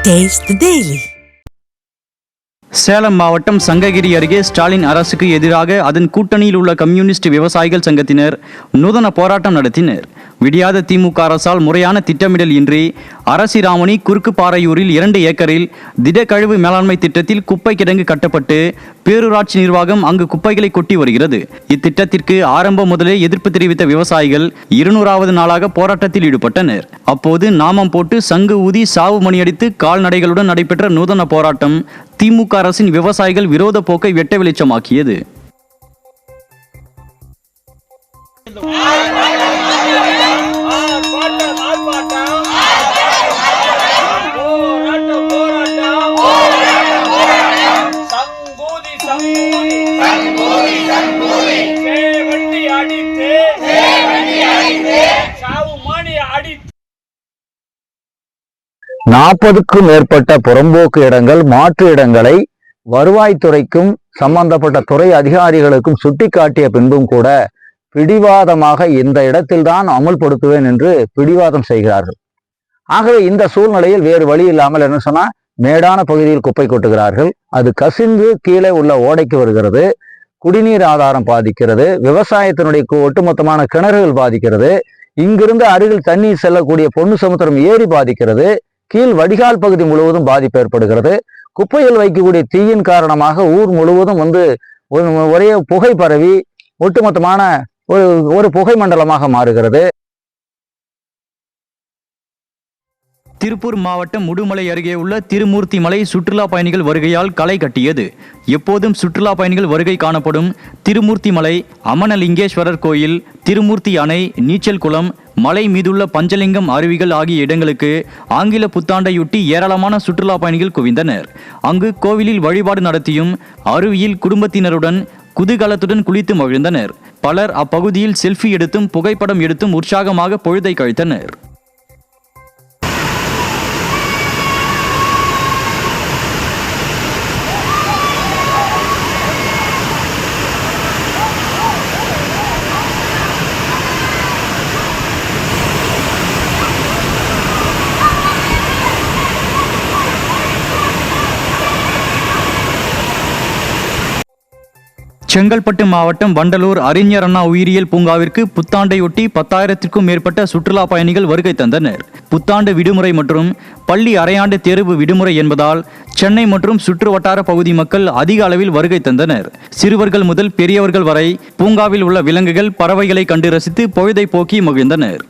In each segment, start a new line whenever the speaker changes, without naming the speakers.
Taste the Daily.
Salem மாவட்டம் சங்ககிரி அருகே ஸ்டாலின் அரசுக்கு எதிராக அதன் கூட்டணியில் உள்ள கம்யூனிஸ்ட் விவசாயிகள் சங்கத்தினர் நூதன போராட்டம் நடத்தினர். விடியாத திமுக அரசால் முறையான திட்டமிடல் இன்றி அரசிராமணி குறுக்கு பாறையூரில் 2 ஏக்கரில் திடக்கழிவு மேலாண்மை திட்டத்தில் குப்பை கிடங்கு கட்டப்பட்டு பேரூராட்சி நிர்வாகம் அங்கு குப்பைகளை கொட்டி வருகிறது. இத்திட்டத்திற்கு ஆரம்பம் முதலே எதிர்ப்பு தெரிவித்த விவசாயிகள் 200வது நாளாக போராட்டத்தில் ஈடுபட்டனர். அப்போது நாமம் போட்டு சங்கு ஊதி சாவு மணியடித்து கால்நடைகளுடன் நடைபெற்ற நூதன போராட்டம் திமுக அரசின் விவசாயிகள் விரோத போக்கை வெட்ட வெளிச்சமாக்கியது.
நாற்பதுக்கும் மேற்பட்ட புறம்போக்கு இடங்கள் மாற்று இடங்களை வருவாய்த்துறைக்கும் சம்பந்தப்பட்ட துறை அதிகாரிகளுக்கும் சுட்டிக்காட்டிய பின்பும் கூட பிடிவாதமாக இந்த இடத்தில்தான் அமுல்படுத்துவேன் என்று பிடிவாதம் செய்கிறார்கள். ஆகவே இந்த சூழ்நிலையில் வேறு வழி இல்லாமல் என்ன சொன்னா, மேடான பகுதியில் குப்பை கொட்டுகிறார்கள். அது கசிந்து கீழே உள்ள ஓடைக்கு வருகிறது. குடிநீர் ஆதாரம் பாதிக்கிறது. விவசாயத்தினுடைய ஒட்டுமொத்தமான கிணறுகள் பாதிக்கிறது. இங்கிருந்து அருகில் தண்ணீர் செல்லக்கூடிய பொன்னு சமுத்திரம் ஏரி பாதிக்கிறது. கீழ் வடிகால் பகுதி முழுவதும் பாதிப்பு ஏற்படுகிறது. குப்பையில் வைக்கக்கூடிய தீயின் காரணமாக ஊர் முழுவதும் ஒரே புகை பரவி ஒட்டுமொத்தமான ஒரு புகை மண்டலமாக மாறுகிறது.
திருப்பூர் மாவட்டம் உடுமலை அருகே உள்ள திருமூர்த்தி மலை சுற்றுலா பயணிகள் வருகையால் களை கட்டியது. எப்போதும் சுற்றுலா பயணிகள் வருகை காணப்படும் திருமூர்த்தி மலை, அமனலிங்கேஸ்வரர் கோயில், திருமூர்த்தி அணை, நீச்சல் குளம், மலை மீதுள்ள பஞ்சலிங்கம் அருவிகள் ஆகிய இடங்களுக்கு ஆங்கில புத்தாண்டையொட்டி ஏராளமான சுற்றுலா பயணிகள் குவிந்தனர். அங்கு கோவிலில் வழிபாடு நடத்தியும் அருவியில் குடும்பத்தினருடன் குதூகலத்துடன் குளித்து மகிழ்ந்தனர். பலர் அப்பகுதியில் செல்ஃபி எடுத்தும் புகைப்படம் எடுத்தும் உற்சாகமாக பொழுதை கழித்தனர். செங்கல்பட்டு மாவட்டம் வண்டலூர் அறிஞர் அண்ணா உயிரியல் பூங்காவிற்கு புத்தாண்டையொட்டி 10,000க்கும் மேற்பட்ட சுற்றுலா பயணிகள் வருகை தந்தனர். புத்தாண்டு விடுமுறை மற்றும் பள்ளி அரையாண்டு தேர்வு விடுமுறை என்பதால் சென்னை மற்றும் சுற்று வட்டார பகுதி மக்கள் அதிக அளவில் வருகை தந்தனர். சிறுவர்கள் முதல் பெரியவர்கள் வரை பூங்காவில் உள்ள விலங்குகள், பறவைகளை கண்டு ரசித்து பொழுதை போக்கி மகிழ்ந்தனர்.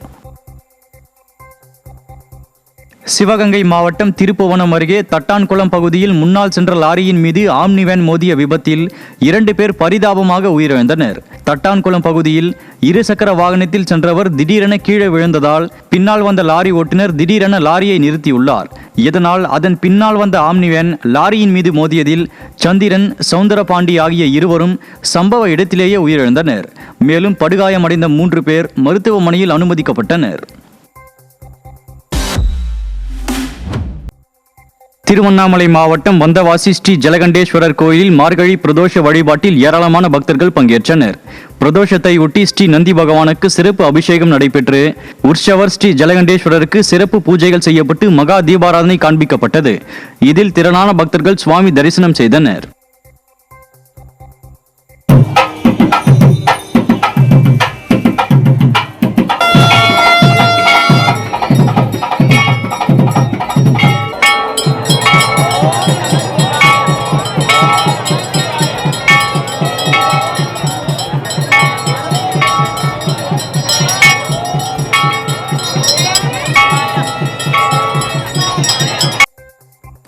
சிவகங்கை மாவட்டம் திருப்புவனம் அருகே தட்டான்குளம் பகுதியில் முன்னால் சென்ற லாரியின் மீது ஆம்னி வேன் மோதிய விபத்தில் 2 பேர் பரிதாபமாக உயிரிழந்தனர். தட்டான்குளம் பகுதியில் இருசக்கர வாகனத்தில் சென்றவர் திடீரென கீழே விழுந்ததால் பின்னால் வந்த லாரி ஓட்டுநர் திடீரென லாரியை நிறுத்தியுள்ளார். இதனால் அதன் பின்னால் வந்த ஆம்னி வேன் லாரியின் மீது மோதியதில் சந்திரன், சவுந்தரபாண்டி ஆகிய இருவரும் சம்பவ இடத்திலேயே உயிரிழந்தனர். மேலும் படுகாயமடைந்த 3 பேர் மருத்துவமனையில் அனுமதிக்கப்பட்டனர். திருவண்ணாமலை மாவட்டம் வந்தவாசி ஸ்ரீ ஜலகண்டேஸ்வரர் கோயிலில் மார்கழி பிரதோஷ வழிபாட்டில் ஏராளமான பக்தர்கள் பங்கேற்றனர். பிரதோஷத்தை ஒட்டி ஸ்ரீ நந்தி பகவானுக்கு சிறப்பு அபிஷேகம் நடைபெற்று உற்சவர் ஸ்ரீ ஜலகண்டேஸ்வரருக்கு சிறப்பு பூஜைகள் செய்யப்பட்டு மகா தீபாராதனை காண்பிக்கப்பட்டது. இதில் திரளான பக்தர்கள் சுவாமி தரிசனம் செய்தனர்.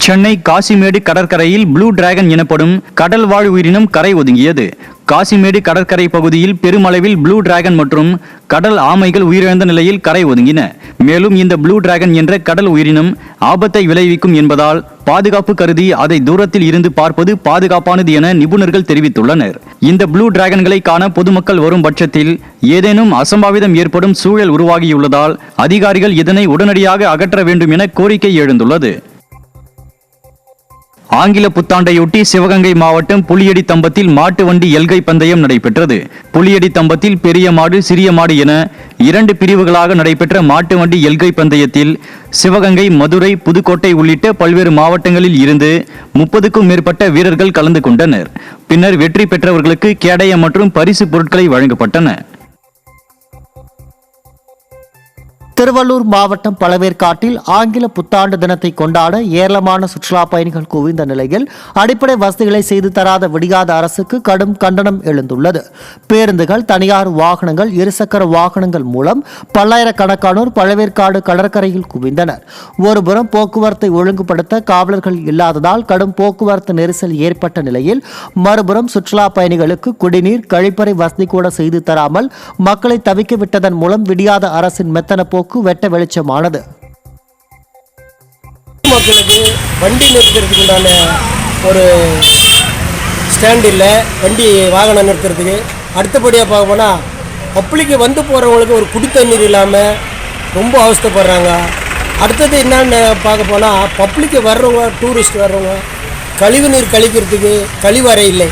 சென்னை காசிமேடு கடற்கரையில் ப்ளூ டிராகன் எனப்படும் கடல் வாழ் உயிரினம் கரை ஒதுங்கியது. காசிமேடு கடற்கரை பகுதியில் பெருமளவில் ப்ளூ டிராகன் மற்றும் கடல் ஆமைகள் உயிரிழந்த நிலையில் கரை ஒதுங்கின. மேலும் இந்த ப்ளூ டிராகன் என்ற கடல் உயிரினம் ஆபத்தை விளைவிக்கும் என்பதால் பாதுகாப்பு கருதி அதை தூரத்தில் இருந்து பார்ப்பது பாதுகாப்பானது என நிபுணர்கள் தெரிவித்துள்ளனர். இந்த ப்ளூ டிராகன்களை காண பொதுமக்கள் வரும் பட்சத்தில் ஏதேனும் அசம்பாவிதம் ஏற்படும் சூழல் உருவாகியுள்ளதால் அதிகாரிகள் இதனை உடனடியாக அகற்ற வேண்டும் என கோரிக்கை எழுந்துள்ளது. ஆங்கில புத்தாண்டையொட்டி சிவகங்கை மாவட்டம் புலியடி தம்பத்தில் மாட்டு வண்டி எல்கை பந்தயம் நடைபெற்றது. புலியடி தம்பத்தில் பெரிய மாடு சிறிய மாடு என 2 பிரிவுகளாக நடைபெற்ற மாட்டு வண்டி எல்கை பந்தயத்தில் சிவகங்கை, மதுரை, புதுக்கோட்டை உள்ளிட்ட பல்வேறு மாவட்டங்களில் இருந்து 30க்கும் மேற்பட்ட வீரர்கள் கலந்து கொண்டனர். பின்னர் வெற்றி பெற்றவர்களுக்கு கேடயம் மற்றும் பரிசு பொருட்களை வழங்கப்பட்டன.
திருவள்ளூர் மாவட்டம் பழவேற்காட்டில் ஆங்கில புத்தாண்டு தினத்தை கொண்டாட ஏராளமான சுற்றுலா பயணிகள் குவிந்த நிலையில் அடிப்படை வசதிகளை செய்து தராத விடியாத அரசுக்கு கடும் கண்டனம் எழுந்துள்ளது. பேருந்துகள், தனியார் வாகனங்கள், இருசக்கர வாகனங்கள் மூலம் பல்லாயிரக்கணக்கானோர் பழவேற்காடு கடற்கரையில் குவிந்தனர். ஒருபுறம் போக்குவரத்தை ஒழுங்குபடுத்த காவலர்கள் இல்லாததால் கடும் போக்குவரத்து நெரிசல் ஏற்பட்ட நிலையில், மறுபுறம் சுற்றுலா பயணிகளுக்கு குடிநீர், கழிப்பறை வசதி கூட செய்து தராமல் மக்களை தவிக்க விட்டதன் மூலம் விடியாத அரசின் மெத்தன போக்கு வெட்ட வெளிச்சமானது.
மக்களுக்கு வண்டி நிறுத்துறதுக்கு உண்டான ஒரு ஸ்டாண்ட் இல்லை, வண்டி வாகனம் நிறுத்துறதுக்கு. அடுத்தபடியாக பார்க்க போனால் பப்ளிக்கு வந்து போகிறவங்களுக்கு ஒரு குடி தண்ணீர் இல்லாமல் ரொம்ப அவஸ்தைப்படுறாங்க. அடுத்தது என்னன்னு பார்க்க போனால் பப்ளிக்கு வர்றவங்க, டூரிஸ்ட் வர்றவங்க கழிவு நீர் கழிக்கிறதுக்கு கழிவறை இல்லை.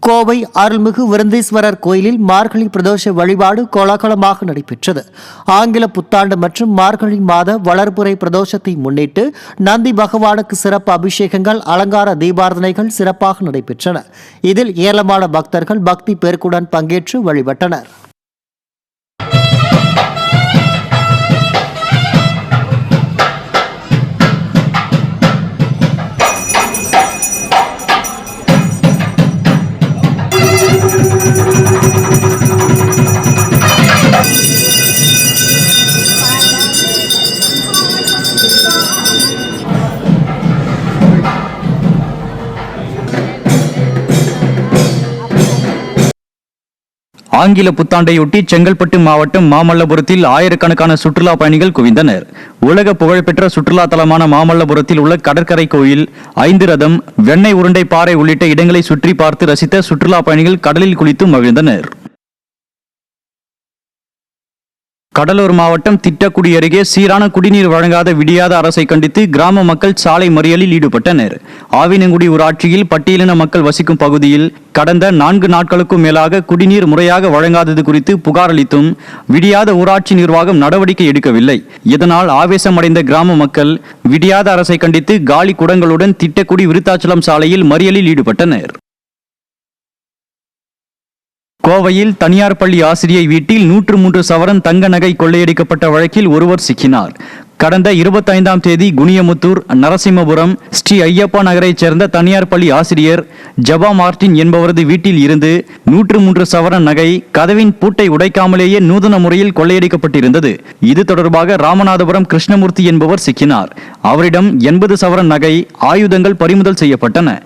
கோவை அருள்மிகு விருந்தீஸ்வரர் கோயிலில் மார்கழி பிரதோஷ வழிபாடு கோலாகலமாக நடைபெற்றது. ஆங்கில புத்தாண்டு மற்றும் மார்கழி மாத வளர்புரை பிரதோஷத்தை முன்னிட்டு நந்தி பகவானுக்கு சிறப்பு அபிஷேகங்கள், அலங்கார தீபாரதனைகள் சிறப்பாக நடைபெற்றன. இதில் ஏராளமான பக்தர்கள் பக்தி பெருக்குடன் பங்கேற்று வழிபட்டனர்.
ஆங்கில புத்தாண்டையொட்டி செங்கல்பட்டு மாவட்டம் மாமல்லபுரத்தில் ஆயிரக்கணக்கான சுற்றுலா பயணிகள் குவிந்தனர். உலக புகழ்பெற்ற சுற்றுலா தலமான மாமல்லபுரத்தில் உள்ள கடற்கரை கோயில், 5 ரதம், வெண்ணெய் உருண்டை பாறை உள்ளிட்ட இடங்களை சுற்றி பார்த்து ரசித்த சுற்றுலா பயணிகள் கடலில் குளித்து மகிழ்ந்தனர். கடலூர் மாவட்டம் திட்டக்குடி அருகே சீரான குடிநீர் வழங்காத விடியாத அரசை கண்டித்து கிராம மக்கள் சாலை மறியலில் ஈடுபட்டனர். ஆவினங்குடி ஊராட்சியில் பட்டியலின மக்கள் வசிக்கும் பகுதியில் கடந்த 4 நாட்களுக்கும் மேலாக குடிநீர் முறையாக வழங்காதது குறித்து புகார் அளித்தும் விடியாத ஊராட்சி நிர்வாகம் நடவடிக்கை எடுக்கவில்லை. இதனால் ஆவேசமடைந்த கிராம மக்கள் விடியாத அரசை கண்டித்து காலி குடங்களுடன் திட்டக்குடி விருத்தாச்சலம் சாலையில் மறியலில் ஈடுபட்டனர். கோவையில் தனியார் பள்ளி ஆசிரியை வீட்டில் 103 சவரன் தங்க நகை கொள்ளையடிக்கப்பட்ட வழக்கில் ஒருவர் சிக்கினார். கடந்த 25ஆம் தேதி குனியமுத்தூர், நரசிம்மபுரம், ஸ்ரீ ஐயப்பா நகரைச் சேர்ந்த தனியார் பள்ளி ஆசிரியர் ஜபா மார்டின் என்பவரது வீட்டில் இருந்து 103 சவரன் நகை கதவின் பூட்டை உடைக்காமலேயே நூதன முறையில் கொள்ளையடிக்கப்பட்டிருந்தது. இது தொடர்பாக ராமநாதபுரம் கிருஷ்ணமூர்த்தி என்பவர் சிக்கினார். அவரிடம் 80 சவரன் நகை, ஆயுதங்கள் பறிமுதல் செய்யப்பட்டன.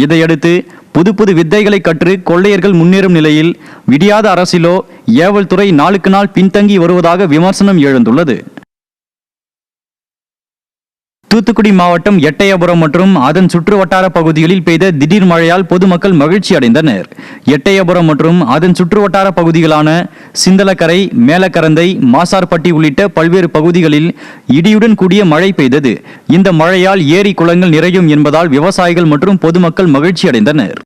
இதையடுத்து புது வித்தைகளை கற்று கொள்ளையர்கள் முன்னேறும் நிலையில் விடியாத அரசிலோ ஏவல் துறை நாளுக்கு நாள் பின்தங்கி வருவதாக விமர்சனம் எழுந்துள்ளது. தூத்துக்குடி மாவட்டம் எட்டயபுரம் மற்றும் அதன் சுற்று வட்டார பகுதிகளில் பெய்த திடீர் மழையால் பொதுமக்கள் மகிழ்ச்சி அடைந்தனர். எட்டயபுரம் மற்றும் அதன் சுற்று வட்டார பகுதிகளான சிந்தலக்கரை, மேலக்கரந்தை, மாசார்பட்டி உள்ளிட்ட பல்வேறு பகுதிகளில் இடியுடன் கூடிய மழை பெய்தது. இந்த மழையால் ஏரி, குளங்கள் நிறையும் என்பதால் விவசாயிகள் மற்றும் பொதுமக்கள் மகிழ்ச்சி அடைந்தனர்.